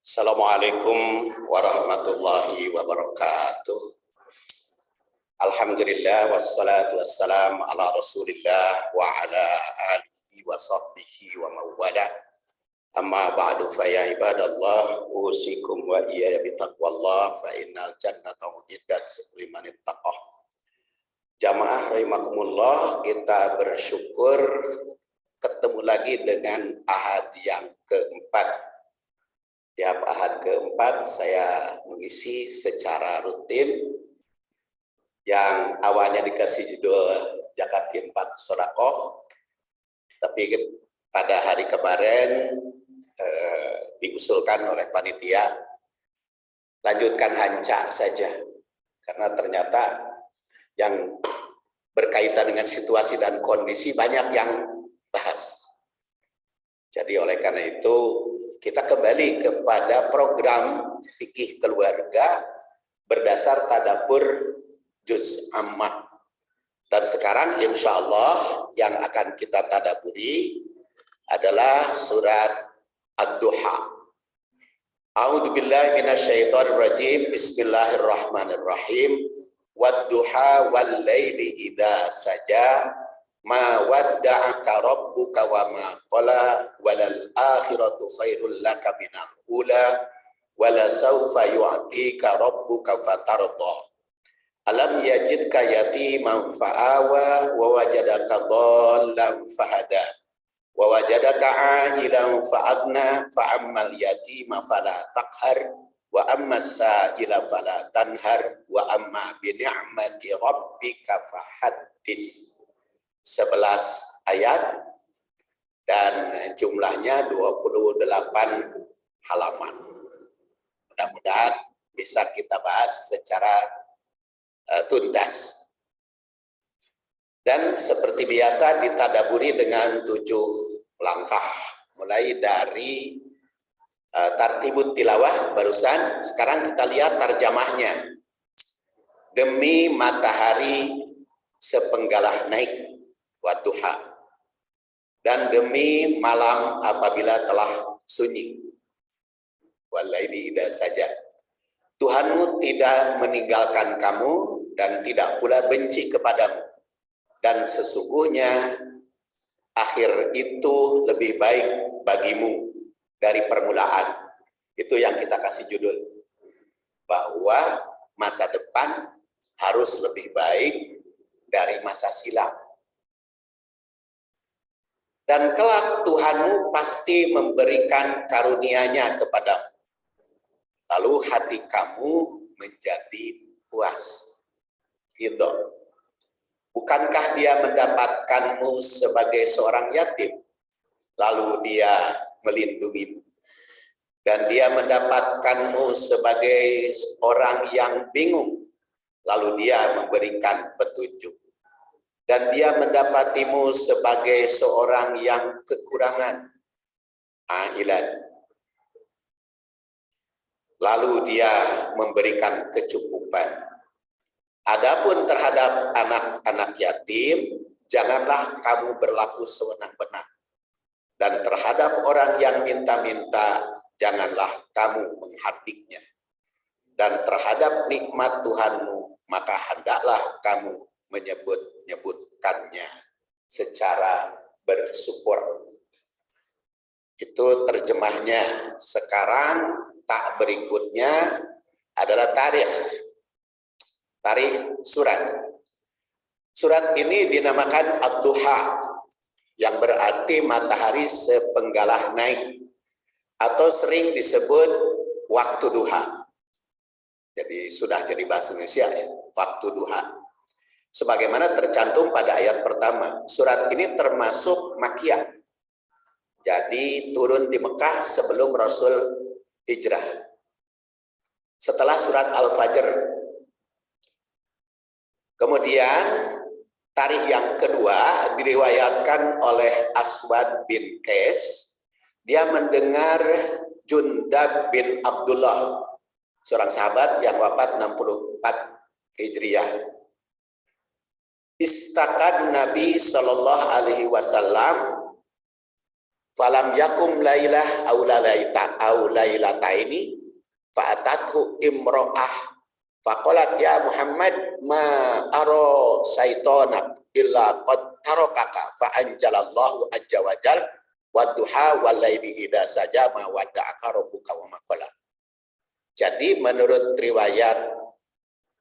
Assalamualaikum warahmatullahi wabarakatuh. Alhamdulillah wassalatu wassalam ala Rasulillah wa ala alihi wa sahbihi wa mawala. Amma ba'du fa ya ibadallah usikum wa iyaya bitaqwallah fa innal jannata uiddat liman ittaqah. Jamaah rahimakumullah, kita bersyukur ketemu lagi dengan ahad yang keempat. Tiap ahad keempat saya mengisi secara rutin yang awalnya dikasih judul Zakat Infak Sedekah, tapi pada hari kemarin diusulkan oleh panitia lanjutkan hancak saja, karena ternyata yang berkaitan dengan situasi dan kondisi banyak yang bahas. Jadi oleh karena itu kita kembali kepada program fikih keluarga berdasar tadabbur juz ammah. Dan sekarang insya Allah yang akan kita tadabburi adalah surat Ad-Duha. A'udzubillahi minasyaitonir rajim. Bismillahirrahmanirrahim. Wad-duha wal laili idza saja ma wadda'aka rabbuka wa ma qala walal akhiratu khairul laka minal ula wala sawfa yu'tika rabbuka fatarda. Alam yajidka yatiman fa'awa wa wajadaka dhallan fahada wa wajadaka 'ailan fa'agna fa'ammal yatima fala taqhar wa ammas sa'ila fala tanhar wa amma bi ni'mati rabbika fahaddits. 11 ayat dan jumlahnya 28 halaman. Mudah-mudahan bisa kita bahas secara tuntas. Dan seperti biasa ditadaburi dengan 7 langkah, mulai dari tartibut tilawah barusan. Sekarang kita lihat tarjamahnya. Demi matahari sepenggalah naik, wadduha, dan demi malam apabila telah sunyi, walaili idza saja. Tuhanmu tidak meninggalkan kamu dan tidak pula benci kepadamu, dan sesungguhnya akhir itu lebih baik bagimu dari permulaan. Itu yang kita kasih judul, bahwa masa depan harus lebih baik dari masa silam. Dan kelak Tuhanmu pasti memberikan karunia-Nya kepadamu. Lalu hati kamu menjadi puas. Ridho. Bukankah Dia mendapatkanmu sebagai seorang yatim, lalu Dia melindungimu? Dan Dia mendapatkanmu sebagai orang yang bingung, lalu Dia memberikan petunjuk. Dan Dia mendapatimu sebagai seorang yang kekurangan, ailan, lalu Dia memberikan kecukupan. Adapun terhadap anak-anak yatim, janganlah kamu berlaku sewenang-wenang. Dan terhadap orang yang minta-minta, janganlah kamu menghardiknya. Dan terhadap nikmat Tuhanmu, maka hendaklah kamu menyebut-nyebutkannya secara bersyukur. Itu terjemahnya. Sekarang tak berikutnya adalah tarikh surat. Surat ini dinamakan Ad-Duha, yang berarti matahari sepenggalah naik, atau sering disebut waktu duha. Jadi sudah jadi bahasa Indonesia ya, waktu duha. Sebagaimana tercantum pada ayat pertama. Surat ini termasuk Makkiyah. Jadi turun di Mekah sebelum Rasul hijrah. Setelah surat Al-Fajr. Kemudian tarikh yang kedua diriwayatkan oleh Aswad bin Qais. Dia mendengar Jundab bin Abdullah, seorang sahabat yang wafat 64 Hijriah. Istaqad Nabi Shallallahu Alaihi Wasallam Falam yakum lailah au lailataini fa'atathu imro'ah faqalat ya Muhammad ma aro saitonak illa qad tarakaka fa anjalallahu azza wa jal wa duha wal laili idza sajama wa da'aka rabbuka wa maqala. Jadi menurut riwayat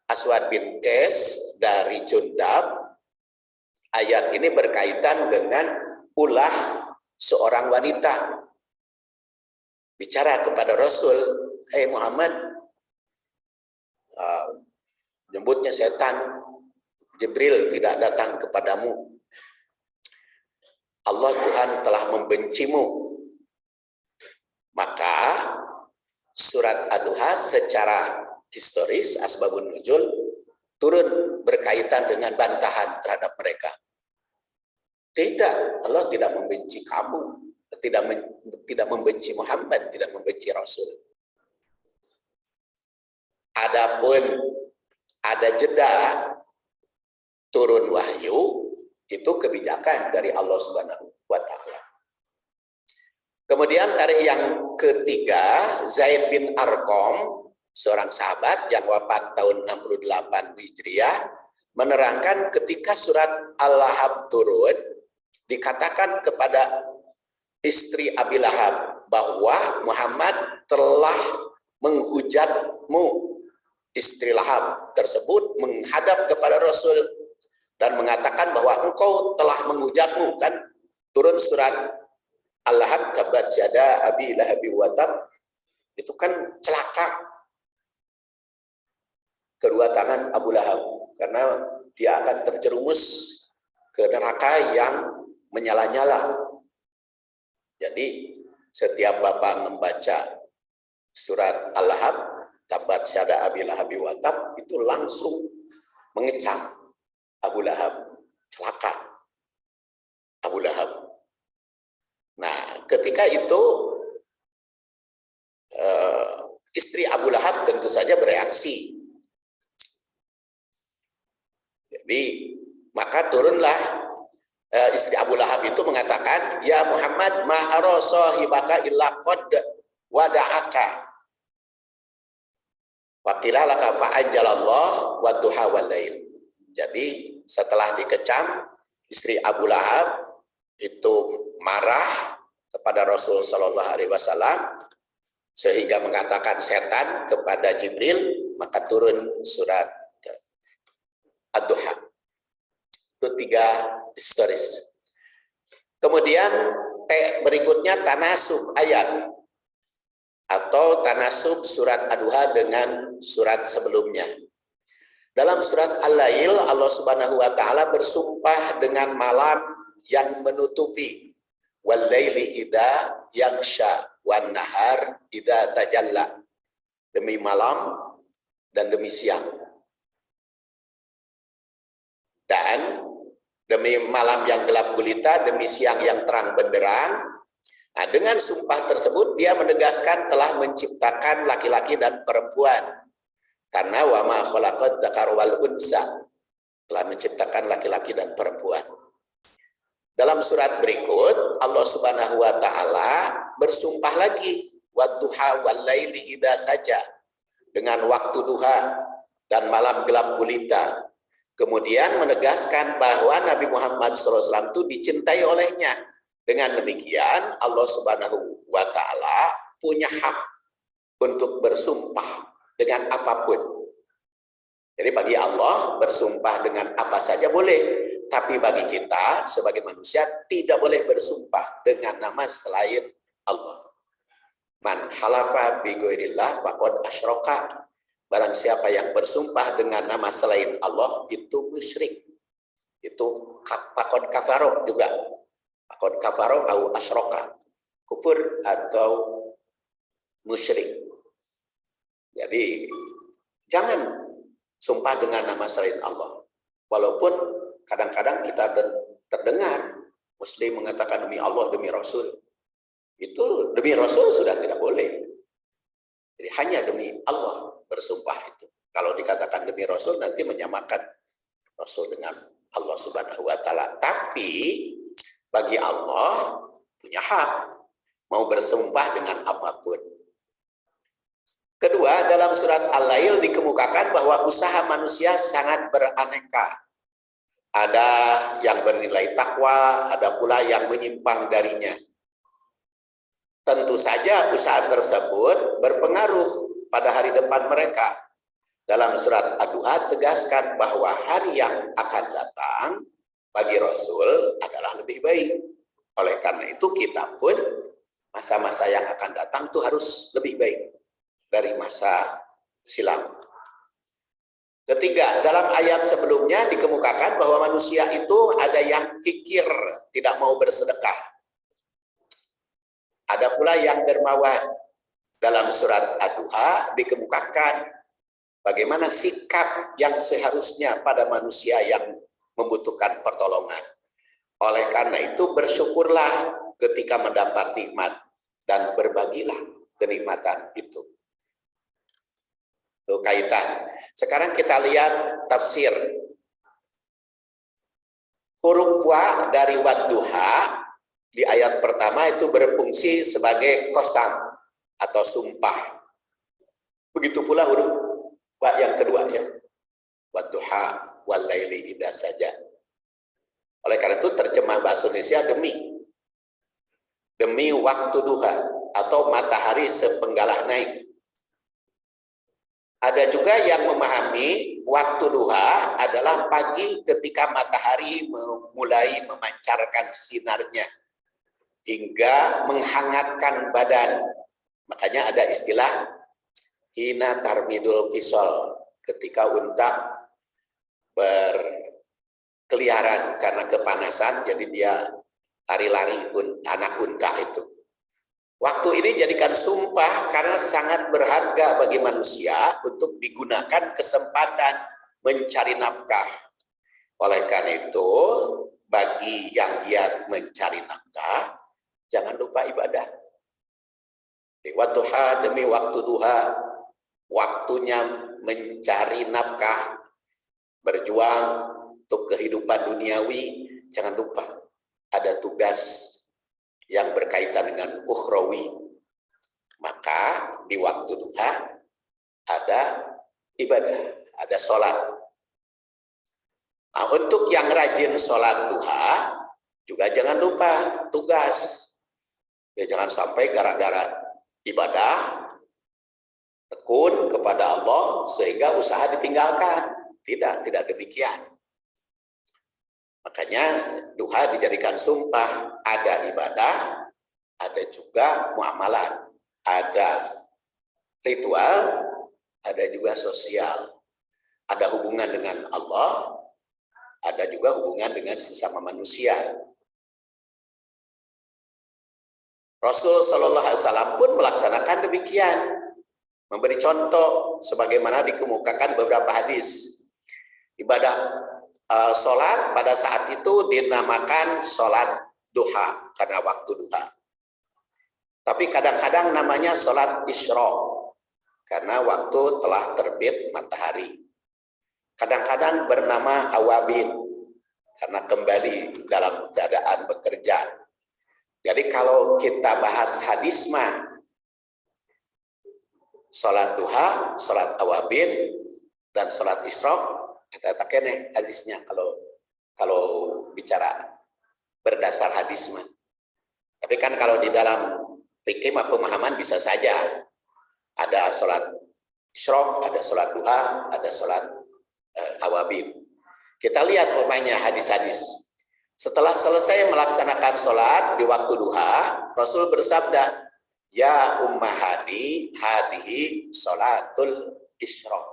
Aswad bin Qais dari Jundab, ayat ini berkaitan dengan ulah seorang wanita bicara kepada Rasul, "Hei Muhammad, nyebutnya setan, Jibril tidak datang kepadamu. Allah Tuhan telah membencimu." Maka surat Ad-Duha secara historis, asbabun nuzul, turun berkaitan dengan bantahan terhadap mereka. Tidak, Allah tidak membenci kamu, tidak membenci Muhammad, tidak membenci Rasul. Adapun ada jeda turun wahyu, itu kebijakan dari Allah Subhanahu wa taala. Kemudian tarikh yang ketiga, Zaid bin Arqam, seorang sahabat yang wafat tahun 68 Hijriah, menerangkan ketika surat Al-Lahab turun, dikatakan kepada istri Abi Lahab bahwa Muhammad telah menghujatmu. Istri Lahab tersebut menghadap kepada Rasul dan mengatakan bahwa engkau telah menghujatmu, kan turun surat Al-Lahab tabat yada Abi Lahab wa tab, itu kan celaka kedua tangan Abu Lahab karena dia akan terjerumus ke neraka yang menyala-nyala. Jadi setiap Bapak membaca surat Al-Lahab tabat syada Abi Lahab wa tab, itu langsung mengecam Abu Lahab, celaka Abu Lahab. Nah, ketika itu istri Abu Lahab tentu saja bereaksi. Jadi maka turunlah istri Abu Lahab itu mengatakan, ya Muhammad ma ara sahibaka illa qad wada'aka wa qila laka fa anjalallah wa duha wal lail. Jadi setelah dikecam, istri Abu Lahab itu marah kepada Rasul Shallallahu Alaihi Wasallam sehingga mengatakan setan kepada Jibril, maka turun surat Ad-Duha. Itu tiga historis. Kemudian berikutnya tanasub ayat atau tanasub surat Ad-Duha dengan surat sebelumnya. Dalam surat Al-Lail, Allah Subhanahu wa taala bersumpah dengan malam yang menutupi, wal laili idza yaghsha wan nahar idza tajalla, demi malam dan demi siang. Dan demi malam yang gelap gulita, demi siang yang terang benderang. Nah, dengan sumpah tersebut dia menegaskan telah menciptakan laki-laki dan perempuan. Karena wa ma khalaqad dzakara wal unsa, telah menciptakan laki-laki dan perempuan. Dalam surat berikut Allah Subhanahu wa taala bersumpah lagi, wadduha wal laili idza saja, dengan waktu duha dan malam gelap gulita. Kemudian menegaskan bahwa Nabi Muhammad SAW itu dicintai olehnya. Dengan demikian Allah Subhanahu wa taala punya hak untuk bersumpah dengan apapun. Jadi bagi Allah bersumpah dengan apa saja boleh, tapi bagi kita sebagai manusia tidak boleh bersumpah dengan nama selain Allah. Man halafa bi ghairillah faqad asyraka. Barang siapa yang bersumpah dengan nama selain Allah itu musyrik. Itu faqad kafaro juga. Faqad kafaro atau asyraka. Kufur atau musyrik. Jadi jangan sumpah dengan nama selain Allah. Walaupun kadang-kadang kita terdengar Muslim mengatakan demi Allah, demi Rasul. Itu demi Rasul sudah tidak boleh. Jadi hanya demi Allah bersumpah itu. Kalau dikatakan demi Rasul nanti menyamakan Rasul dengan Allah Subhanahu wa taala. Tapi bagi Allah punya hak mau bersumpah dengan apapun. Kedua, dalam surat Al-Lail dikemukakan bahwa usaha manusia sangat beraneka. Ada yang bernilai takwa, ada pula yang menyimpang darinya. Tentu saja usaha tersebut berpengaruh pada hari depan mereka. Dalam surat Ad-Duha tegaskan bahwa hari yang akan datang bagi Rasul adalah lebih baik. Oleh karena itu kita pun masa-masa yang akan datang itu harus lebih baik dari masa silam. Ketiga, dalam ayat sebelumnya dikemukakan bahwa manusia itu ada yang kikir, tidak mau bersedekah. Ada pula yang dermawan. Dalam surat Ad-Duha dikemukakan bagaimana sikap yang seharusnya pada manusia yang membutuhkan pertolongan. Oleh karena itu bersyukurlah ketika mendapat nikmat dan berbagilah kenikmatan itu. Itu kaitan. Sekarang kita lihat tafsir. Huruf wa dari Wadduha di ayat pertama itu berfungsi sebagai qasam atau sumpah. Begitu pula huruf wa yang kedua ya. Wadduha wal laili idza saja. Oleh karena itu terjemah bahasa Indonesia demi waktu duha atau matahari sepenggalah naik. Ada juga yang memahami waktu duha adalah pagi ketika matahari mulai memancarkan sinarnya hingga menghangatkan badan. Makanya ada istilah hina tarmidul fisol, ketika unta berkeliaran karena kepanasan, jadi dia lari-lari anak unta itu. Waktu ini jadikan sumpah karena sangat berharga bagi manusia untuk digunakan kesempatan mencari nafkah. Oleh karena itu, bagi yang giat mencari nafkah, jangan lupa ibadah. Wadduha demi waktu duha, waktunya mencari nafkah, berjuang untuk kehidupan duniawi, jangan lupa ada tugas yang berkaitan dengan ukhrawi. Maka di waktu duha ada ibadah, ada sholat. Nah, untuk yang rajin sholat duha juga jangan lupa tugas. Ya, jangan sampai gara-gara ibadah tekun kepada Allah sehingga usaha ditinggalkan. Tidak demikian. Makanya duha dijadikan sumpah, ada ibadah, ada juga muamalat, ada ritual, ada juga sosial. Ada hubungan dengan Allah, ada juga hubungan dengan sesama manusia. Rasul Shallallahu Alaihi Wasallam pun melaksanakan demikian, memberi contoh sebagaimana dikemukakan beberapa hadis. Ibadah sholat pada saat itu dinamakan sholat duha karena waktu duha. Tapi kadang-kadang namanya sholat isyraq karena waktu telah terbit matahari. Kadang-kadang bernama awabin karena kembali dalam keadaan bekerja. Jadi kalau kita bahas hadis mah sholat duha, sholat awabin, dan sholat isyraq kita takene hadisnya kalau bicara berdasar hadis mah. Tapi kan kalau di dalam fikih pemahaman bisa saja ada sholat isyraq, ada sholat duha, ada sholat awabin. Kita lihat pemainnya hadis-hadis. Setelah selesai melaksanakan sholat di waktu duha, Rasul bersabda, ya ummahani hadihi sholatul isyraq.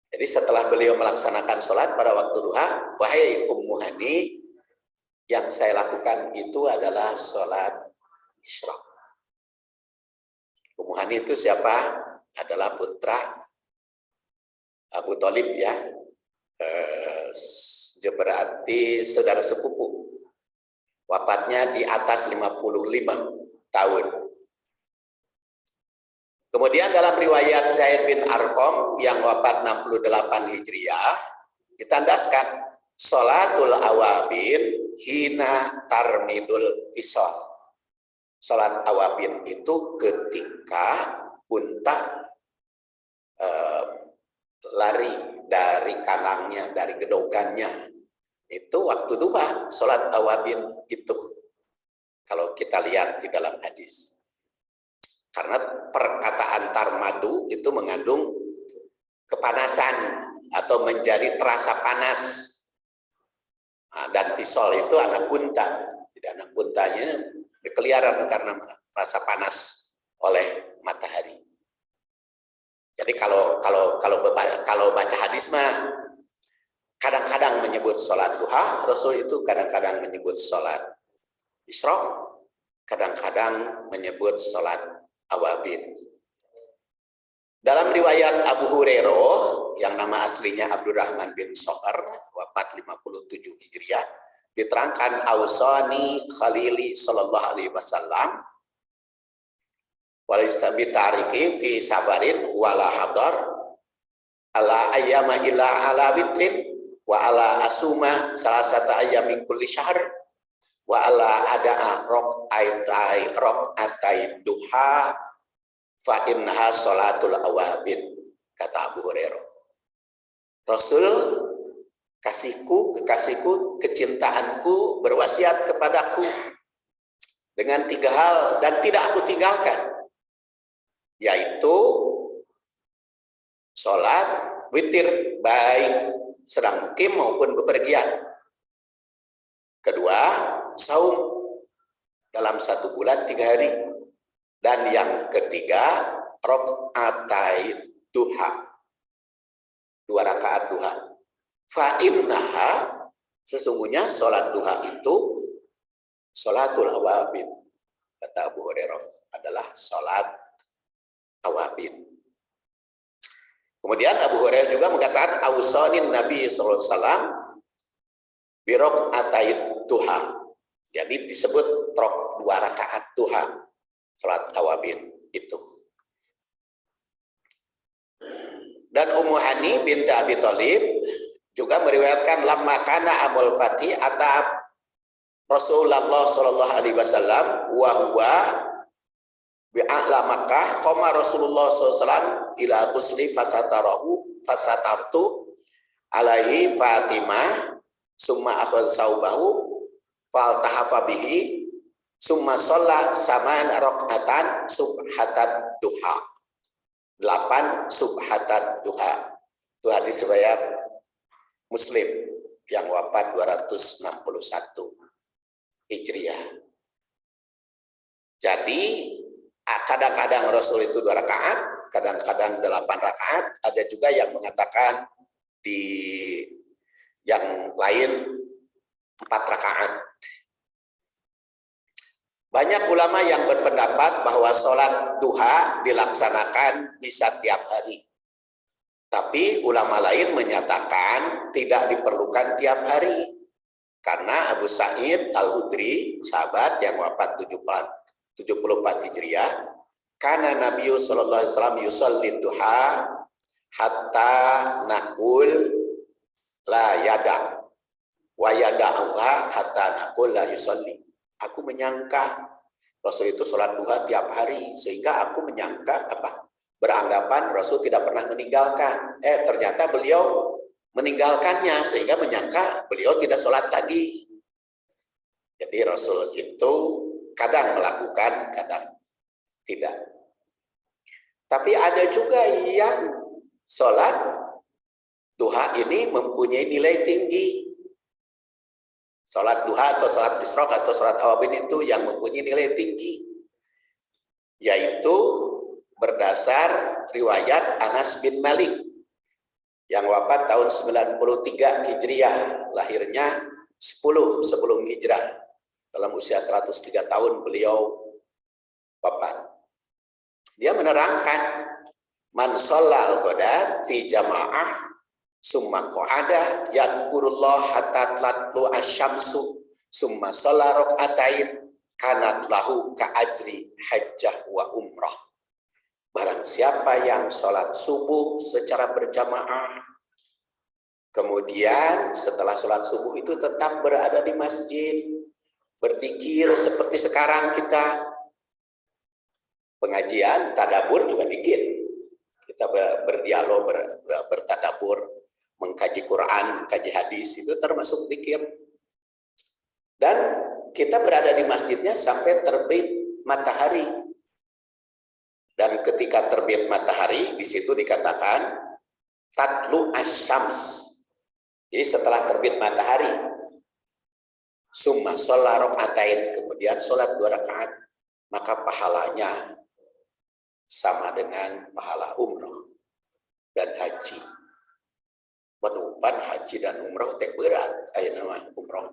Jadi setelah beliau melaksanakan sholat pada waktu duha, wahai Ummu Hani, yang saya lakukan itu adalah sholat isyraq. Ummu Hani itu siapa? Adalah putra Abu Thalib ya, berarti saudara sepupu. Wafatnya di atas 55 tahun. Kemudian dalam riwayat Zaid bin Arqam yang wafat 68 Hijriah, ditandaskan sholatul awabin hina tarmidul fisal. Salat awabin itu ketika unta lari dari kalangnya, dari gedogannya. Itu waktu duha, salat awabin itu. Kalau kita lihat di dalam hadis. Karena perkataan tarmadu itu mengandung kepanasan atau menjadi terasa panas. Nah, dan fisol itu anak unta. Jadi anak untanya berkeliaran karena merasa panas oleh matahari. Jadi kalau baca hadis mah kadang-kadang menyebut sholat duha, Rasul itu kadang-kadang menyebut sholat isyraq, kadang-kadang menyebut sholat awabin. Dalam riwayat Abu Hurairah yang nama aslinya Abdurrahman bin Sohar, wafat 57 Hijriah, diterangkan ausani khalili sallallahu alaihi wasallam walistabi tariki fi sabarin wala hadar ala ayyama ila ala bitrin wa ala asuma salasata ayyamin kulli syahr wa ala ada'a rok'atai duha fa innaha sholatul awabin, kata Abu Hurairah. Rasul kekasihku, kecintaanku berwasiat kepadaku dengan 3 hal dan tidak aku tinggalkan, yaitu sholat witir baik sedang mukim maupun bepergian. Kedua, saum dalam 1 bulan 3 hari. Dan yang ketiga, rok'atai duha, 2 rakaat duha. Fa'innaha, sesungguhnya sholat duha itu sholatul awabin, kata Abu Hurairah, adalah sholat awabin. Kemudian Abu Hurairah juga mengatakan ausanin Nabi sallallahu alaihi wasallam bi raq'atai duha. Jadi disebut 2 rakaat duha, salat awabin itu. Dan Ummu Hani binti Abi Thalib juga meriwayatkan lamma kana amul fatih ata Rasulullah sallallahu alaihi wasallam wa huwa bi'a'la Makkah qama Rasulullah SAW ila ghusli fasatartu alaihi Fatimah summa akhadha saubahu faltahafa bihi summa shalla saman raq'atan subhatat duha, 8 subhatat duha. Itu hadis riwayat Muslim yang wafat 261 Hijriah. Jadi kadang-kadang Rasul itu 2 rakaat, kadang-kadang 8 rakaat, ada juga yang mengatakan di yang lain 4 rakaat. Banyak ulama yang berpendapat bahwa sholat duha dilaksanakan bisa tiap hari. Tapi ulama lain menyatakan tidak diperlukan tiap hari. Karena Abu Sa'id Al-Khudri, sahabat yang wafat 74 Hijriah, karena Nabi sallallahu alaihi wasallam yusalli duha hatta nakul la yada wa yada'uha hatta nakul la yusalli. Aku menyangka Rasul itu sholat duha tiap hari, sehingga aku menyangka beranggapan Rasul tidak pernah meninggalkan. Ternyata beliau meninggalkannya, sehingga menyangka beliau tidak sholat lagi. Jadi Rasul itu kadang melakukan, kadang tidak. Tapi ada juga yang sholat duha ini mempunyai nilai tinggi. Sholat duha atau sholat isyraq atau sholat awabin itu yang mempunyai nilai tinggi. Yaitu berdasar riwayat Anas bin Malik yang wafat tahun 93 Hijriah, lahirnya 10 sebelum hijrah. Dalam usia 103 tahun beliau wafat. Dia menerangkan, man shallal ghada fi jamaah summa qa'ada yadhkurullah hatta tatlu asy-syamsu summa shalla rak'atain kanat lahu ka ajri hajjah wa umrah. Barang siapa yang sholat subuh secara berjamaah, Kemudian setelah sholat subuh itu tetap berada di masjid, berzikir seperti sekarang kita. Pengajian, tadabbur juga dikit. Kita berdialog, bertadabbur, mengkaji Quran, mengkaji hadis, itu termasuk zikir. Dan kita berada di masjidnya sampai terbit matahari. Dan ketika terbit matahari, di situ dikatakan tatlu asyams. Jadi setelah terbit matahari, summa sholat rakaatain, kemudian sholat 2 rakaat, maka pahalanya sama dengan pahala umroh dan haji. Menupan haji dan umroh teh berat, ayo nama umroh.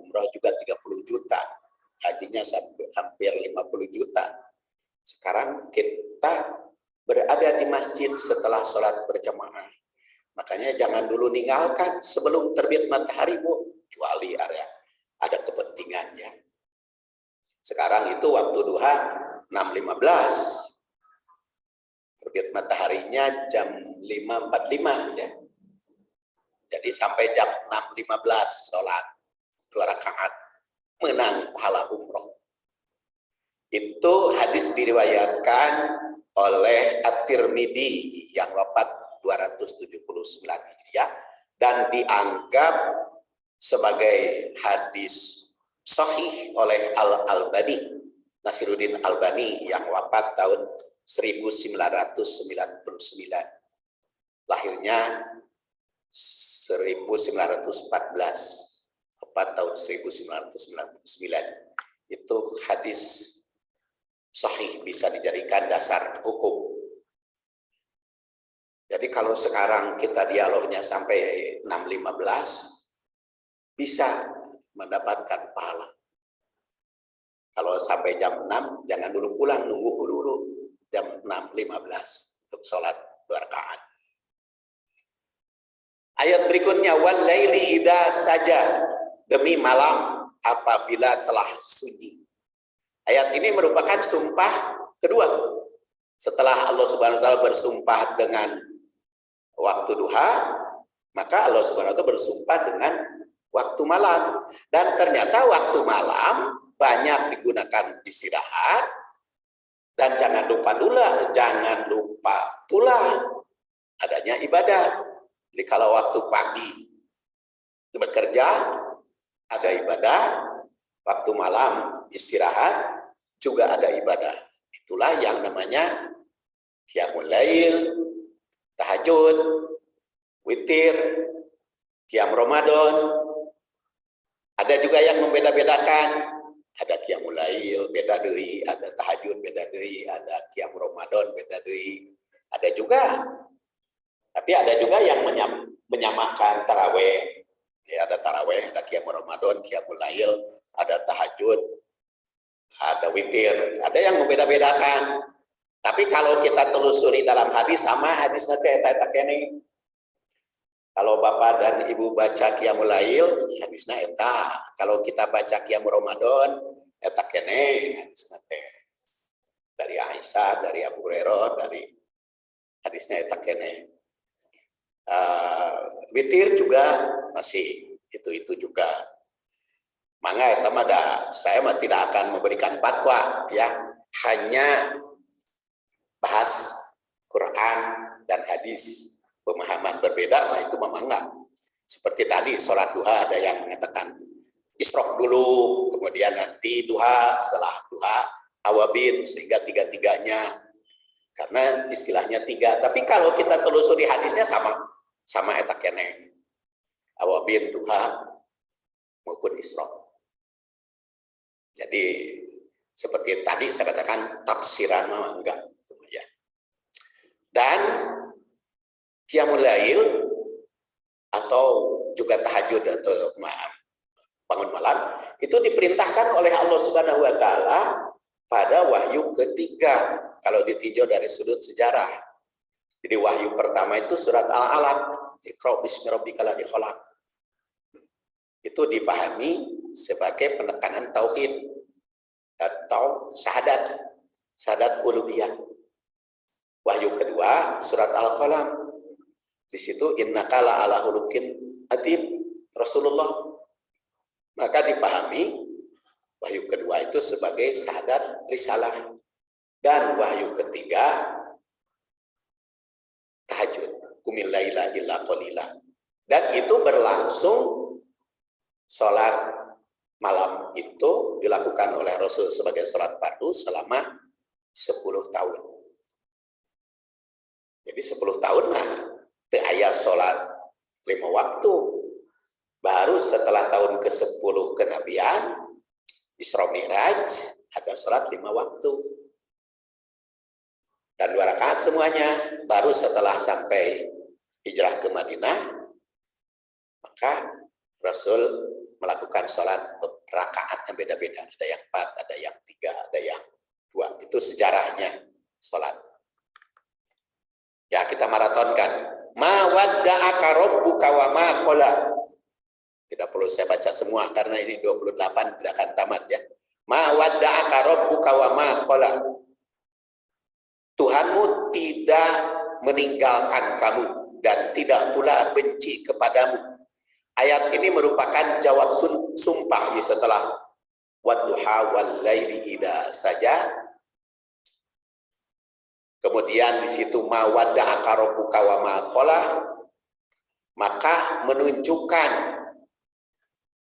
Umroh juga 30 juta, hajinya sampai hampir 50 juta. Sekarang kita berada di masjid setelah sholat berjamaah. Makanya jangan dulu ninggalkan sebelum terbit matahari, Bu, kecuali ada kepentingannya. Sekarang itu waktu duha 6.15. Terbit mataharinya jam 5.45 ya. Jadi sampai jam 6.15 sholat 2 rakaat, menang pahala umroh. Itu hadis diriwayatkan oleh At-Tirmidzi yang wafat 279 Hijriah dan dianggap sebagai hadis sahih oleh Al-Albani, Nasiruddin Albani yang wafat tahun 1999. Lahirnya 1914, wafat tahun 1999. Itu hadis sahih, bisa dijadikan dasar hukum. Jadi kalau sekarang kita dialognya sampai 6.15, bisa mendapatkan pahala. Kalau sampai jam 6, jangan dulu pulang, nunggu dulu jam 6.15 untuk sholat 2 rakaat. Ayat berikutnya, wal laili idza saja, demi malam apabila telah sunyi. Ayat ini merupakan sumpah kedua. Setelah Allah Subhanahu wa taala bersumpah dengan waktu duha, maka Allah Subhanahu wa taala bersumpah dengan waktu malam. Dan ternyata waktu malam banyak digunakan istirahat, dan jangan lupa pula adanya ibadah. Jadi kalau waktu pagi bekerja ada ibadah, waktu malam istirahat juga ada ibadah. Itulah yang namanya qiyamul lail, tahajud, witir, qiyam Ramadan. Ada juga yang membeda-bedakan. Ada qiyamul lail beda deui, ada tahajud beda deui, ada qiyam Ramadan beda deui. Ada juga. Tapi ada juga yang menyamakan tarawih. Ya, ada tarawih, ada qiyam Ramadan, qiyamul lail, ada tahajud, ada witir. Ada yang membeda-bedakan. Tapi kalau kita telusuri dalam hadis, sama hadis nanti eta kene. Kalau Bapak dan Ibu baca qiyamul lail, hadisnya eta. Kalau kita baca qiyam Ramadan, eta kene hadisnya teh. Dari Aisyah, dari Abu Hurairah, dari hadisnya eta kene. Witir juga masih itu juga. Mangga eta mah saya mah tidak akan memberikan fatwa ya, hanya bahas Quran dan hadis. Pemahaman berbeda, nah itu memang enggak. Seperti tadi sholat duha ada yang mengatakan isyraq dulu, kemudian nanti duha, setelah duha awabin, sehingga tiga-tiganya, karena istilahnya tiga. Tapi kalau kita telusuri hadisnya sama eta kene, awabin, duha maupun isyraq. Jadi seperti tadi saya katakan tafsiran memang enggak ya. Dan qiyamul lail atau juga tahajud atau bangun malam itu diperintahkan oleh Allah Subhanahu wa taala pada wahyu ketiga kalau ditinjau dari sudut sejarah. Jadi wahyu pertama itu surat Al-Alaq, Iqra bismi rabbikal ladzi khalaq. Itu dipahami sebagai penekanan tauhid atau syahadat uluhiyah. Wahyu kedua surat Al-Qalam. Di situ innaka la ala hulukin adzim Rasulullah. Maka dipahami wahyu kedua itu sebagai syahadat risalah, dan wahyu ketiga tahajud qumil laila illa qalila, dan itu berlangsung. Sholat malam itu dilakukan oleh Rasul sebagai sholat fardu selama 10 tahun. Jadi 10 tahun teu aya sholat 5 waktu. Baru setelah tahun ke-10 kenabian, Isra Mi'raj, ada sholat 5 waktu. Dan 2 rakaat semuanya. Baru setelah sampai hijrah ke Madinah, maka Rasul melakukan sholat rakaat yang beda-beda. Ada yang 4, ada yang 3, ada yang 2. Itu sejarahnya sholat. Ya, kita maratonkan. Ma wadda'aka rabbuka wa ma qala. Tidak perlu saya baca semua karena ini 28 tidak akan tamat ya. Ma wadda'aka rabbuka wa ma qala. Tuhanmu tidak meninggalkan kamu dan tidak pula benci kepadamu. Ayat ini merupakan jawab sumpah setelah wadduha wal laili idza saja. Kemudian di situ ma wadda'aka rabbuka wa ma qala, maka menunjukkan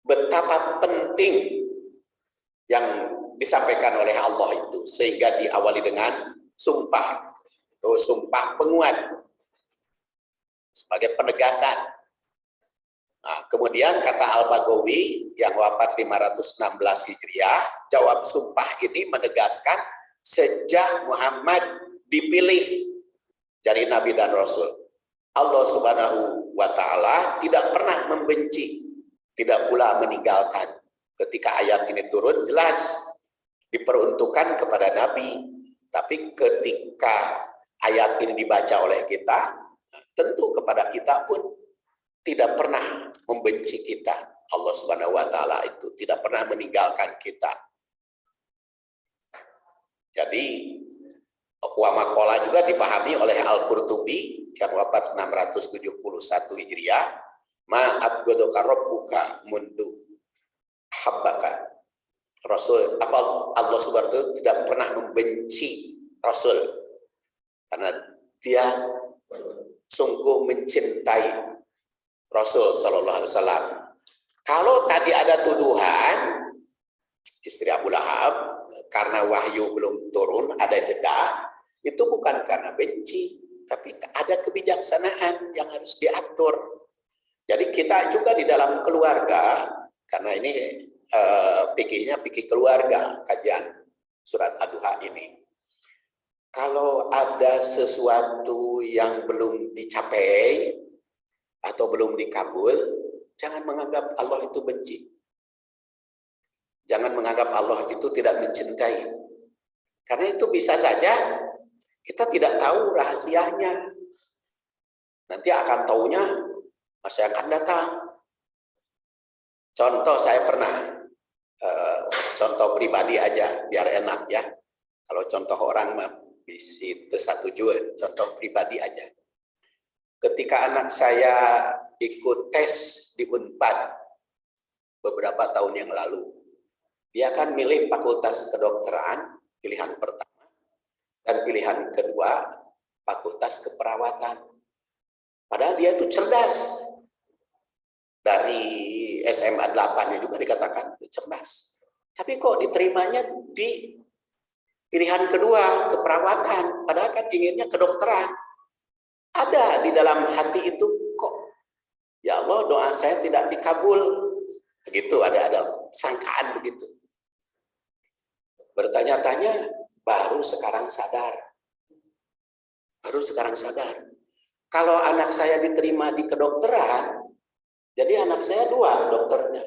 betapa penting yang disampaikan oleh Allah itu, sehingga diawali dengan sumpah, sumpah penguat sebagai penegasan. Nah, kemudian kata Al-Baghawi yang wafat 516 Hijriah, jawab sumpah ini menegaskan sejak Muhammad dipilih dari Nabi dan Rasul, Allah Subhanahu wa Ta'ala tidak pernah membenci, tidak pula meninggalkan. Ketika ayat ini turun, jelas diperuntukkan kepada Nabi. Tapi ketika ayat ini dibaca oleh kita, tentu kepada kita pun tidak pernah membenci kita. Allah Subhanahu wa Ta'ala itu tidak pernah meninggalkan kita. Jadi wa maqala juga dipahami oleh Al-Qurtubi yang wafat 671 Hijriah, ma abghadaka rabbuka mundu habbaka. Rasul, Allah Subhanahu wa Ta'ala tidak pernah membenci Rasul karena dia sungguh mencintai Rasul sallallahu alaihi wasallam. Kalau tadi ada tuduhan istri Abu Lahab karena wahyu belum turun, ada jeda, itu bukan karena benci, tapi ada kebijaksanaan yang harus diatur. Jadi kita juga di dalam keluarga, karena ini fikihnya fikih keluarga, kajian surat Ad-Duha ini. Kalau ada sesuatu yang belum dicapai atau belum dikabul, jangan menganggap Allah itu benci. Jangan menganggap Allah itu tidak mencintai. Karena itu bisa saja kita tidak tahu rahasianya. Nanti akan taunya masa yang akan datang. Contoh saya pernah, contoh pribadi aja biar enak ya. Kalau contoh orang mah bisa satu tujuan, contoh pribadi aja. Ketika anak saya ikut tes di Unpad beberapa tahun yang lalu, dia akan milih fakultas kedokteran, pilihan pertama, dan pilihan kedua, fakultas keperawatan. Padahal dia itu cerdas. Dari SMA 8-nya juga dikatakan cerdas. Tapi kok diterimanya di pilihan kedua, keperawatan. Padahal kan inginnya kedokteran. Ada di dalam hati itu kok, ya Allah doa saya tidak dikabul. Begitu, ada sangkaan begitu. Bertanya-tanya, baru sekarang sadar. Kalau anak saya diterima di kedokteran, jadi anak saya 2 dokternya.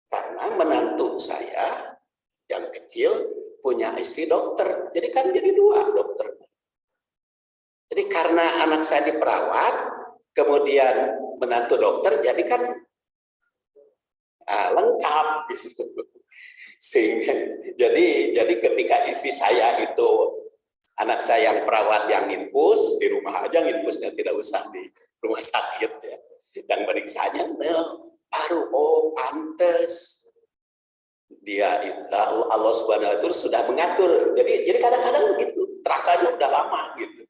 Karena menantu saya yang kecil punya istri dokter. Jadi kan jadi 2 dokter. Jadi karena anak saya diperawat, kemudian menantu dokter, jadi kan lengkap. Sehingga, jadi ketika istri saya itu, anak saya yang perawat yang nginfus, di rumah aja nginfusnya tidak usah rumah sakit ya. Yang periksanya baru pantes dia Allah Subhanahu wa taala sudah mengatur. Jadi kadang-kadang gitu, terasanya udah lama gitu.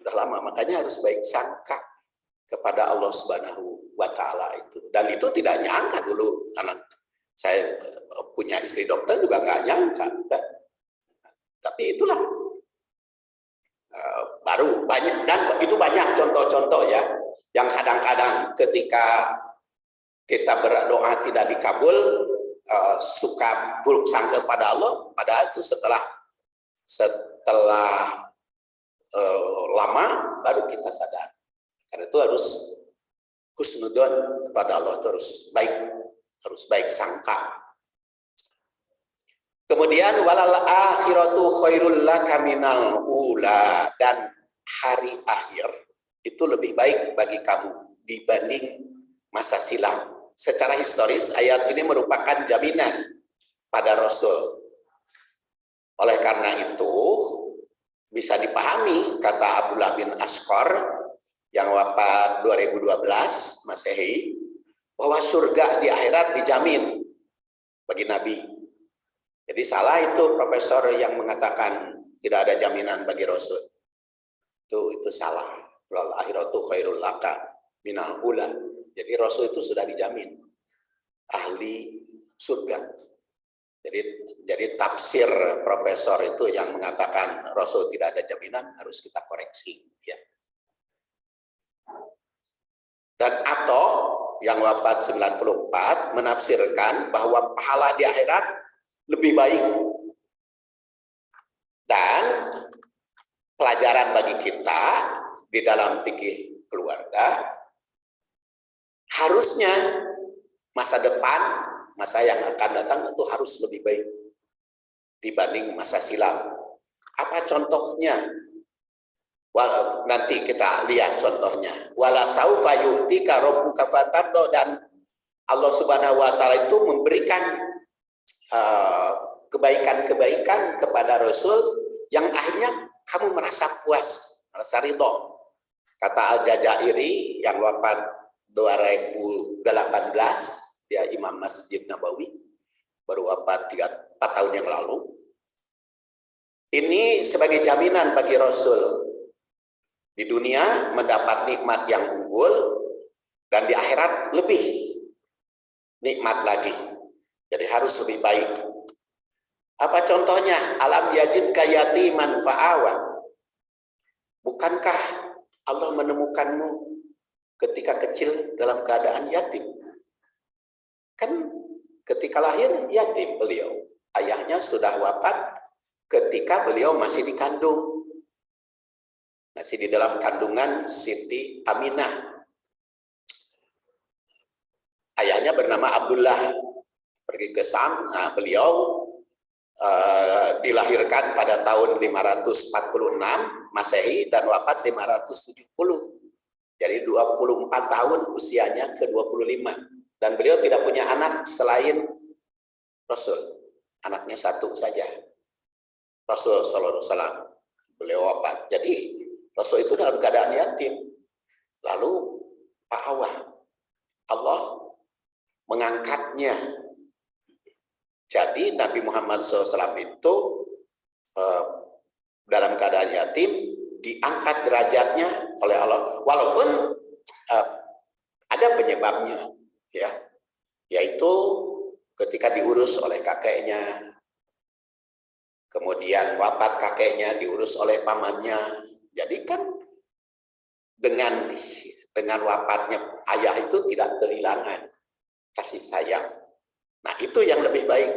Udah lama, makanya harus baik sangka kepada Allah Subhanahu wa taala itu. Dan itu tidak nyangka dulu, karena saya punya istri dokter juga nggak nyangka. Kan? Tapi itulah baru banyak, dan itu banyak contoh-contoh ya, yang kadang-kadang ketika kita berdoa tidak dikabul, suka buruk sangka pada Allah, padahal itu setelah lama baru kita sadar. Karena itu harus husnudon kepada Allah, harus baik sangka. Kemudian walal akhiratu khairul laka minal ula, dan hari akhir itu lebih baik bagi kamu dibanding masa silam. Secara historis ayat ini merupakan jaminan pada Rasul. Oleh karena itu bisa dipahami kata Abdullah bin Ashqar yang wafat 2012 Masehi, bahwa surga di akhirat dijamin bagi Nabi. Jadi salah itu profesor yang mengatakan tidak ada jaminan bagi Rasul. Itu salah. Wal akhiratu khairul laka minal ula. Jadi Rasul itu sudah dijamin ahli surga. Jadi tafsir profesor itu yang mengatakan Rasul tidak ada jaminan harus kita koreksi ya. Dan atau yang wafat 94 menafsirkan bahwa pahala di akhirat lebih baik. Dan pelajaran bagi kita di dalam fikih keluarga, harusnya masa depan, masa yang akan datang itu harus lebih baik dibanding masa silam. Apa contohnya? Nanti kita lihat contohnya. Wala saufa yu'tika rabbuka fatardo, dan Allah Subhanahu wa taala itu memberikan kebaikan-kebaikan kepada Rasul yang akhirnya kamu merasa puas, merasa ridho. Kata Al-Jazairi yang wafat 2018, dia Imam Masjid Nabawi, baru wafat 4 tahun yang lalu. Ini sebagai jaminan bagi Rasul. Di dunia mendapat nikmat yang unggul, dan di akhirat lebih nikmat lagi. Jadi harus lebih baik. Apa contohnya? Alam yajidka yatiman fa'awa. Bukankah Allah menemukanmu ketika kecil dalam keadaan yatim? Kan ketika lahir yatim beliau. Ayahnya sudah wafat ketika beliau masih dikandung. Masih di dalam kandungan Siti Aminah. Ayahnya bernama Abdullah. Pergi ke Sam, beliau dilahirkan pada tahun 546 Masehi dan wafat 570. Jadi 24 tahun usianya ke 25. Dan beliau tidak punya anak selain Rasul. Anaknya satu saja. Rasul sallallahu alaihi wasallam. Beliau wafat. Jadi Rasul itu dalam keadaan yatim. Lalu Allah mengangkatnya. Jadi Nabi Muhammad SAW itu dalam keadaan yatim diangkat derajatnya oleh Allah. Walaupun ada penyebabnya, ya, yaitu ketika diurus oleh kakeknya, kemudian wafat kakeknya diurus oleh pamannya. Jadi kan dengan wafatnya ayah itu tidak kehilangan kasih sayang. Nah itu yang lebih baik.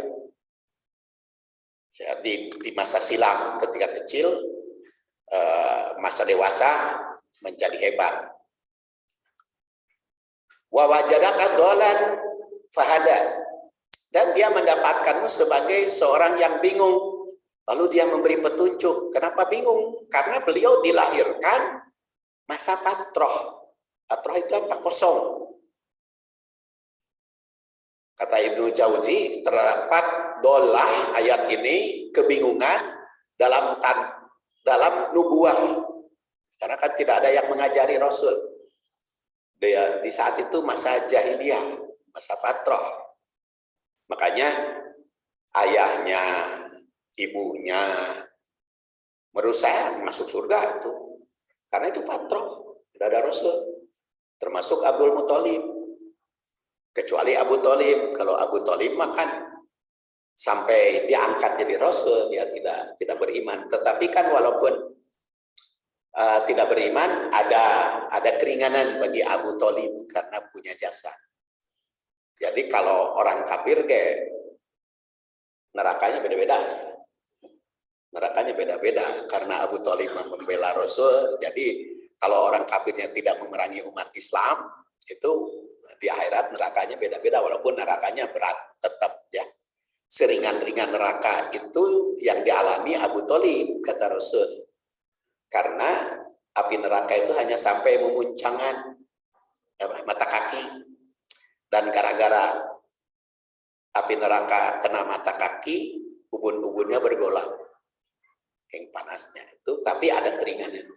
Di masa silam ketika kecil, masa dewasa menjadi hebat. Wa wajadaka dolan fahada, dan dia mendapatkanmu sebagai seorang yang bingung. Lalu dia memberi petunjuk. Kenapa bingung? Karena beliau dilahirkan masa patroh. Patroh itu apa? Kosong. Kata Ibnu Jauzi, terdapat dolah ayat ini kebingungan dalam nubuah. Karena kan tidak ada yang mengajari Rasul. Dia di saat itu masa jahiliyah, masa fatrah. Makanya ayahnya, ibunya berusaha masuk surga itu. Karena itu fatrah, tidak ada Rasul. Termasuk Abdul Muthalib. Kecuali Abu Thalib. Kalau Abu Thalib makan sampai diangkat jadi Rasul, dia tidak beriman. Tetapi kan walaupun tidak beriman, ada keringanan bagi Abu Thalib karena punya jasa. Jadi kalau orang kafir nerakanya beda-beda. Nerakanya beda-beda karena Abu Thalib membela Rasul. Jadi kalau orang kafirnya tidak memerangi umat Islam, itu di akhirat nerakanya beda-beda, walaupun nerakanya berat tetap ya. Seringan-ringan neraka itu yang dialami Abu Thalib, kata Rasul. Karena api neraka itu hanya sampai memuncangan mata kaki. Dan gara-gara api neraka kena mata kaki, ubun-ubunnya bergolak. Yang panasnya itu, tapi ada keringannya.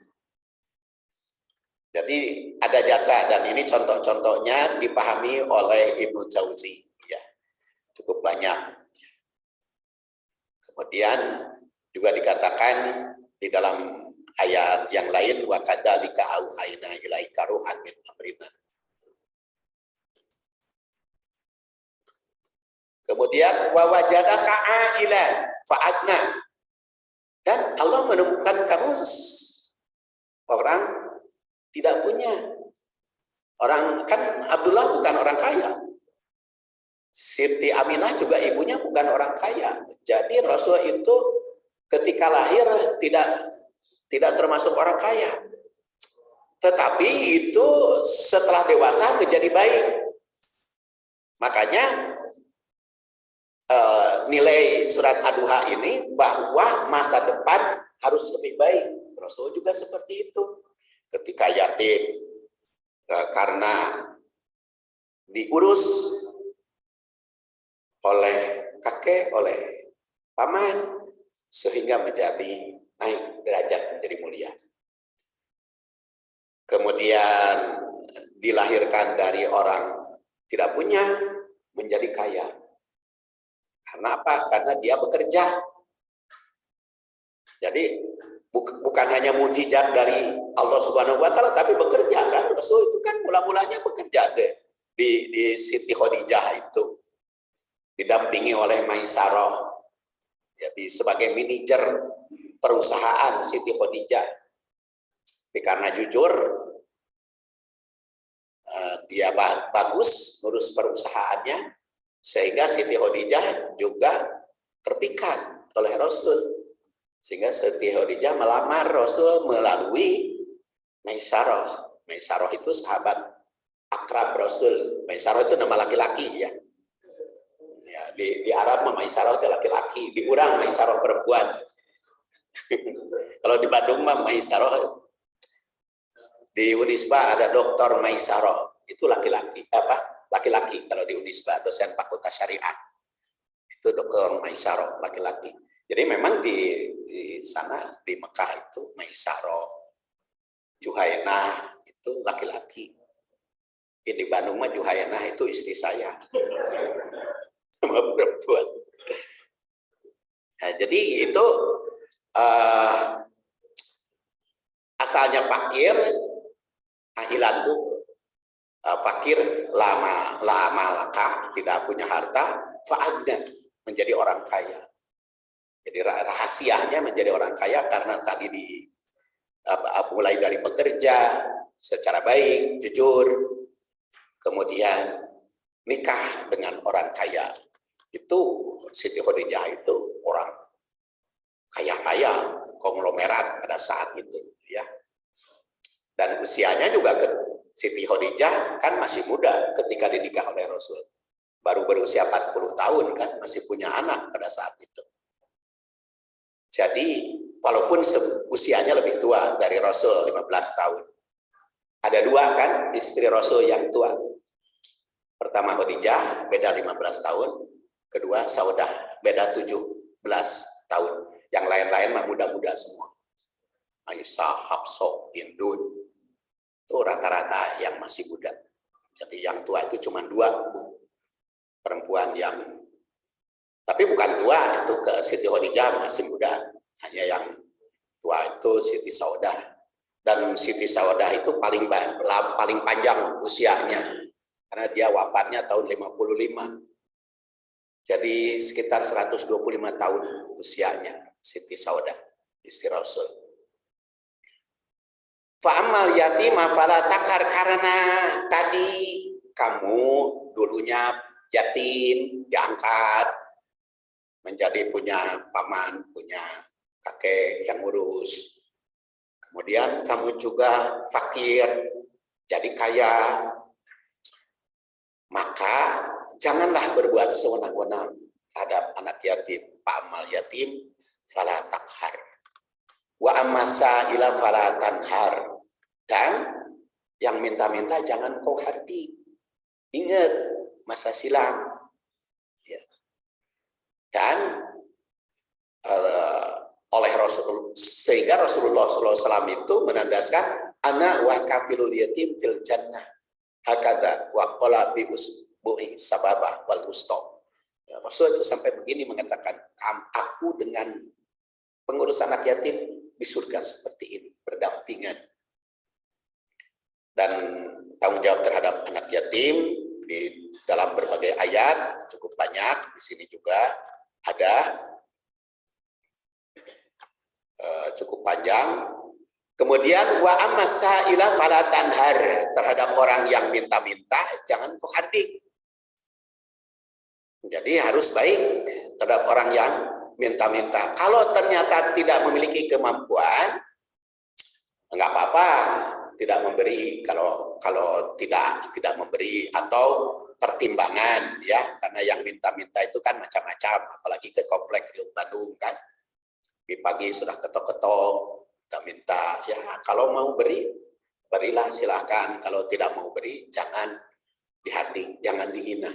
Jadi ada jasa, dan ini contoh-contohnya dipahami oleh Ibnu Jauzi. Ya, cukup banyak. Kemudian juga dikatakan di dalam ayat yang lain, wa kadzalika auhayna ilaika ruhan min amrina. Kemudian wa wajadaka ailan fa'agna. Dan Allah menemukan kamu orang tidak punya. Orang kan Abdullah bukan orang kaya. Siti Aminah juga ibunya bukan orang kaya. Jadi Rasul itu ketika lahir tidak termasuk orang kaya. Tetapi itu setelah dewasa menjadi baik. Makanya nilai surat Ad-Duha ini bahwa masa depan harus lebih baik. Rasul juga seperti itu. Ketika yatim karena diurus oleh kakek, oleh paman, sehingga menjadi naik derajat, menjadi mulia. Kemudian dilahirkan dari orang tidak punya menjadi kaya. Karena apa? Karena dia bekerja. Jadi bukan hanya mujizat dari Allah Subhanahu wa taala, tapi bekerja kan. Rasul itu kan mula-mulanya bekerja di Siti Khadijah itu. Didampingi oleh Maisarah. Jadi sebagai manajer perusahaan Siti Khadijah. Tapi karena jujur dia bagus ngurus perusahaannya, sehingga Siti Khadijah juga terpikat oleh Rasul. Sehingga Siti Khadijah melamar Rasul melalui Maisarah. Maisarah itu sahabat akrab Rasul. Maisarah itu nama laki-laki ya. Di Arab Maisarah itu laki-laki. Di urang Maisarah perempuan. Kalau di Bandung Maisarah. Di Unisba ada Dr. Maisarah. Itu laki-laki. Laki-laki kalau di Unisba, dosen Fakultas Syariah. Itu Dr. Maisarah, laki-laki. Jadi memang di sana, di Mekah itu Maisarah, Juhainah itu laki-laki. Di Bandung mah Juhainah itu istri saya. Sama perempuan. Nah, jadi itu asalnya fakir, ahilanku. Fakir lama laka, tidak punya harta, fa'agna, menjadi orang kaya. Jadi rahasianya menjadi orang kaya karena tadi mulai dari bekerja secara baik, jujur, kemudian nikah dengan orang kaya. Itu Siti Khadijah itu orang kaya-kaya, konglomerat pada saat itu, ya. Dan usianya juga Siti Khadijah kan masih muda ketika dinikah oleh Rasul. Baru berusia 40 tahun kan, masih punya anak pada saat itu. Jadi walaupun usianya lebih tua dari Rasul 15 tahun. Ada dua kan istri Rasul yang tua. Pertama Khadijah beda 15 tahun, kedua Saudah beda 17 tahun. Yang lain-lain mah muda-muda semua. Aisyah, Hafsah, Hindun. itu rata-rata yang masih muda. Jadi yang tua itu cuma 2 perempuan yang, tapi bukan tua, itu ke Siti Khadijah masih muda. Hanya yang tua itu Siti Saudah. Dan Siti Saudah itu paling panjang usianya, karena dia wafatnya tahun 55. Jadi sekitar 125 tahun usianya Siti Saudah, istri Rasul. Fa'amal yatima fala takhar, karena tadi kamu dulunya yatim, diangkat menjadi punya paman, punya kakek yang ngurus. Kemudian kamu juga fakir, jadi kaya. Maka janganlah berbuat sewenang-wenang terhadap anak yatim. Fa'amal yatim fala takhar. Wa amasa ila fala tanhar. Dan yang minta-minta jangan kau hardi. Ingat masa silam. Ya. Dan oleh Rasul, sehingga Rasulullah SAW itu menandaskan ana wa kafilul yatim fil jannah hakada wa qala bi usbu'i sababah wal wusta. Ya, Rasul itu sampai begini mengatakan, aku dengan pengurus anak yatim di surga seperti ini, berdampingan. Dan tanggung jawab terhadap anak yatim di dalam berbagai ayat cukup banyak. Di sini juga ada cukup panjang. Kemudian wa amsaila fala tanhar, terhadap orang yang minta-minta jangan kau hardik. Jadi harus baik terhadap orang yang minta-minta. Kalau ternyata tidak memiliki kemampuan, enggak apa-apa tidak memberi, kalau tidak memberi, atau pertimbangan ya, karena yang minta-minta itu kan macam-macam, apalagi ke komplek di Bandung kan, di pagi sudah ketok-ketok minta, ya kalau mau beri berilah silakan, kalau tidak mau beri jangan dihardik, jangan dihina,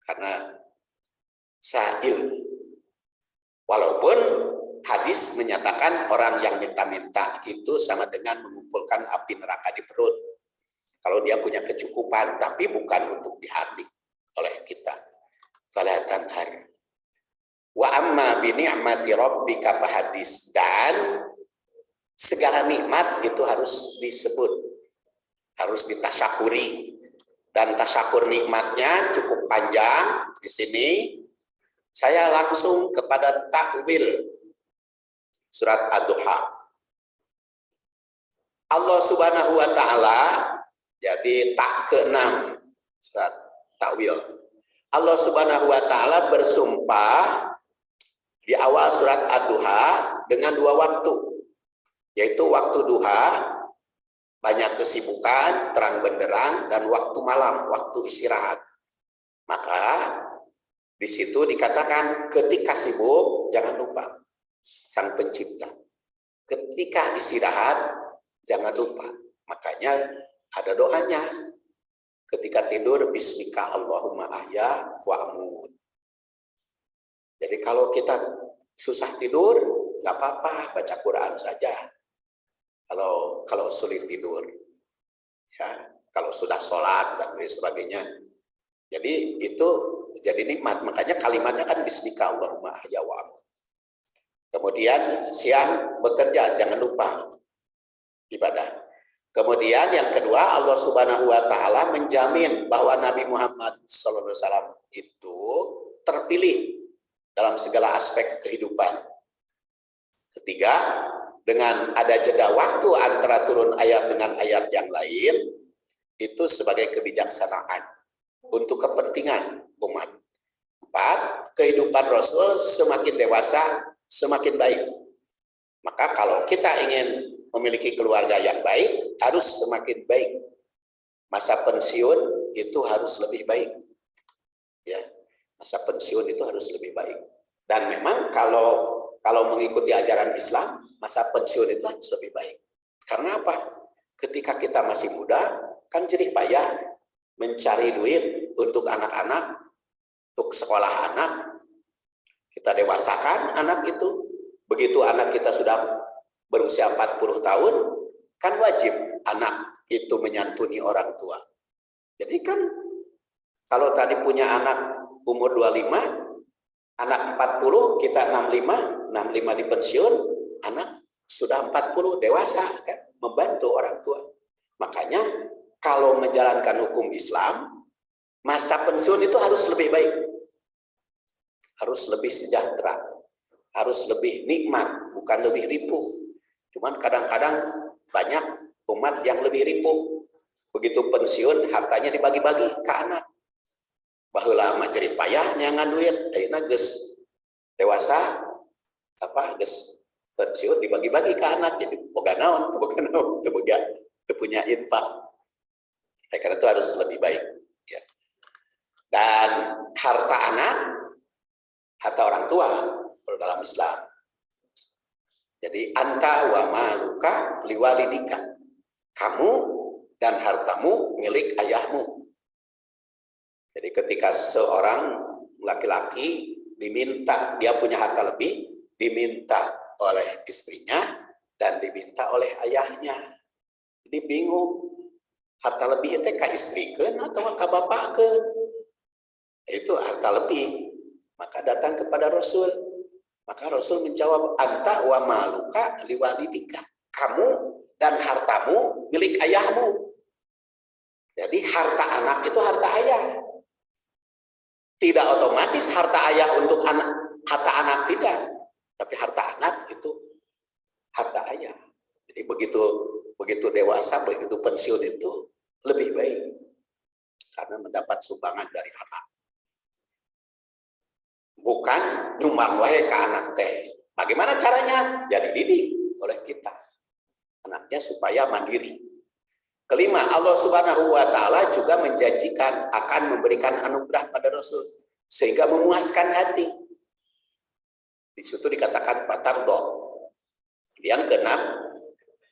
karena sa'il. Walaupun hadis menyatakan orang yang minta-minta itu sama dengan mengumpulkan api neraka di perut. Kalau dia punya kecukupan, tapi bukan untuk dihardik oleh kita. Fala tanhar. Wa amma bi ni'mati rabbika fahadis, dan segala nikmat itu harus disebut, harus ditasyakuri. Dan tasyakur nikmatnya cukup panjang. Di sini saya langsung kepada takwil surat Ad-Duha. Allah Subhanahu wa taala, jadi tak ke-6 surat takwil. Allah Subhanahu wa taala bersumpah di awal surat Ad-Duha dengan 2 waktu, yaitu waktu duha, banyak kesibukan, terang benderang, dan waktu malam, waktu istirahat. Maka di situ dikatakan ketika sibuk jangan lupa Sang Pencipta. Ketika istirahat jangan lupa. Makanya ada doanya. Ketika tidur bismika Allahumma ahya wa amut. Jadi kalau kita susah tidur nggak apa-apa, baca Quran saja. Kalau sulit tidur, ya kalau sudah sholat dan lain sebagainya. Jadi itu jadi nikmat. Makanya kalimatnya kan bismika Allahumma ahya wa amut. Kemudian siang bekerja, jangan lupa ibadah. Kemudian yang kedua, Allah Subhanahu wa taala menjamin bahwa Nabi Muhammad SAW itu terpilih dalam segala aspek kehidupan. Ketiga, dengan ada jeda waktu antara turun ayat dengan ayat yang lain, itu sebagai kebijaksanaan untuk kepentingan umat. 4, kehidupan Rasul semakin dewasa, semakin baik. Maka kalau kita ingin memiliki keluarga yang baik, harus semakin baik. Masa pensiun itu harus lebih baik. Ya, masa pensiun itu harus lebih baik. Dan memang kalau mengikuti ajaran Islam, masa pensiun itu harus lebih baik. Karena apa? Ketika kita masih muda, kan jerih payah mencari duit untuk anak-anak, untuk sekolah anak. Kita dewasakan anak itu. Begitu anak kita sudah berusia 40 tahun, kan wajib anak itu menyantuni orang tua. Jadi kan kalau tadi punya anak umur 25, anak 40, kita 65 di pensiun, anak sudah 40 dewasa kan, membantu orang tua. Makanya kalau menjalankan hukum Islam, masa pensiun itu harus lebih baik. Harus lebih sejahtera, harus lebih nikmat, bukan lebih ripuh. Cuman kadang-kadang banyak umat yang lebih ripuh. Begitu pensiun, hartanya dibagi-bagi ke anak. Baheula mah jadi payah nyangan duit, ayeuna geus dewasa geus pensiun dibagi-bagi ke anak, jadi boga naon, teu punya infak. Karena itu harus lebih baik ya. Dan harta anak, harta orang tua kalau dalam Islam. Jadi anta wa maluka liwalidika. Kamu dan hartamu milik ayahmu. Jadi ketika seorang laki-laki diminta, dia punya harta lebih, diminta oleh istrinya dan diminta oleh ayahnya. Jadi bingung, harta lebih itu ka istrikeun atau ka bapakkeun? Itu harta lebih. Maka datang kepada Rasul. Maka Rasul menjawab, anta wa maluka liwalidika. Kamu dan hartamu milik ayahmu. Jadi harta anak itu harta ayah. Tidak otomatis harta ayah untuk anak, harta anak tidak. Tapi harta anak itu harta ayah. Jadi begitu dewasa, begitu pensiun itu lebih baik. Karena mendapat sumbangan dari anak. Bukan nyumbang wae ke anak teh. Bagaimana caranya? Ya dididik oleh kita. Anaknya supaya mandiri. Kelima, Allah Subhanahu wa Ta'ala juga menjanjikan akan memberikan anugerah pada Rasul sehingga memuaskan hati. Di situ dikatakan patardo. Yang keenam,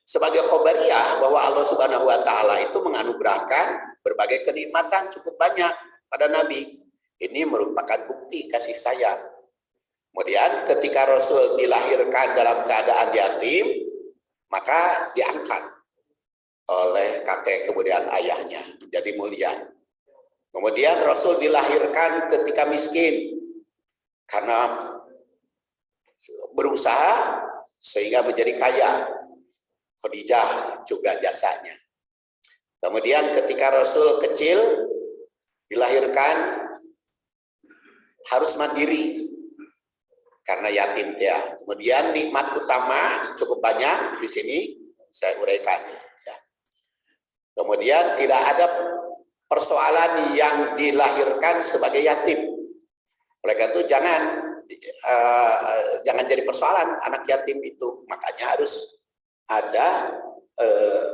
sebagai khobariyah bahwa Allah Subhanahu wa Ta'ala itu menganugerahkan berbagai kenikmatan cukup banyak pada Nabi. Ini merupakan bukti kasih sayang. Kemudian ketika Rasul dilahirkan dalam keadaan yatim, maka diangkat oleh kakek kemudian ayahnya menjadi mulia. Kemudian Rasul dilahirkan ketika miskin karena berusaha sehingga menjadi kaya. Khadijah juga jasanya. Kemudian ketika Rasul kecil dilahirkan harus mandiri karena yatim dia. Kemudian nikmat utama cukup banyak di sini saya uraikan. Kemudian tidak ada persoalan yang dilahirkan sebagai yatim. Oleh karena itu jangan jadi persoalan anak yatim itu. Makanya harus ada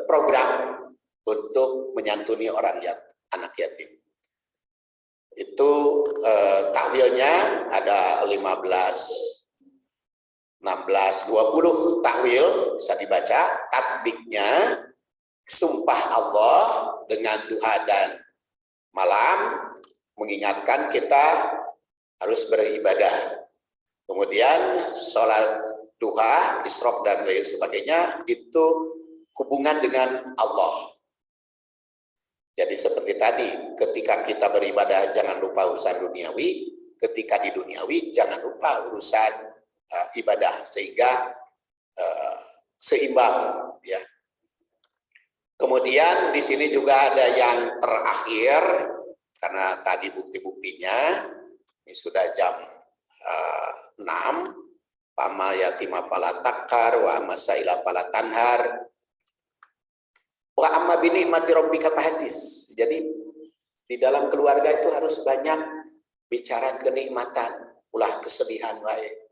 program untuk menyantuni anak yatim. Itu takwilnya ada 15, 16, 20 takwil bisa dibaca. Tatbiknya sumpah Allah dengan duha dan malam mengingatkan kita harus beribadah. Kemudian sholat duha, isyraq dan lain sebagainya itu hubungan dengan Allah. Jadi seperti tadi, ketika kita beribadah jangan lupa urusan duniawi, ketika di duniawi jangan lupa urusan ibadah sehingga seimbang ya. Kemudian di sini juga ada yang terakhir karena tadi bukti-buktinya ini sudah jam 6. Pama yatima fala takkar wa masaila fala tanhar wa amma bi ni'mati rabbika fahadis. Jadi di dalam keluarga itu harus banyak bicara kenikmatan, ulah kesedihan wae.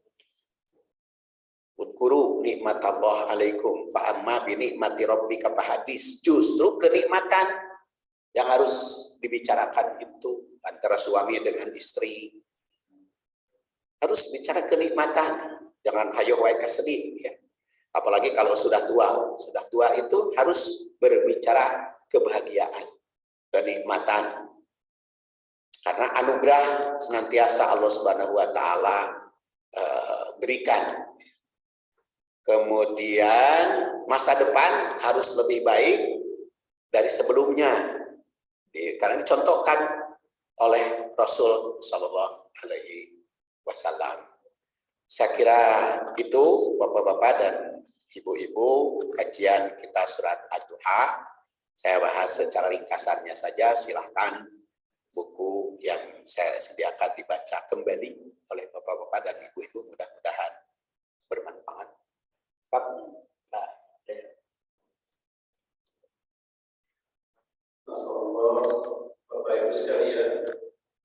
Udkuru nikmatallah alaikum fa amma bi ni'mati rabbika fahadis. Justru kenikmatan yang harus dibicarakan itu antara suami dengan istri. Harus bicara kenikmatan, jangan hayo wae kesedih ya. Apalagi kalau sudah tua. Sudah tua itu harus berbicara kebahagiaan, kenikmatan. Karena anugerah senantiasa Allah Subhanahu wa Ta'ala berikan. Kemudian masa depan harus lebih baik dari sebelumnya. Karena dicontohkan oleh Rasul Shallallahu Alaihi Wasallam. Saya kira itu Bapak-bapak dan Ibu-ibu, kajian kita surat Ad-Duha. Saya bahas secara ringkasannya saja, silahkan buku yang saya sediakan dibaca kembali oleh Bapak-bapak dan Ibu-ibu, mudah-mudahan bermanfaat. Bapak Ibu sekalian.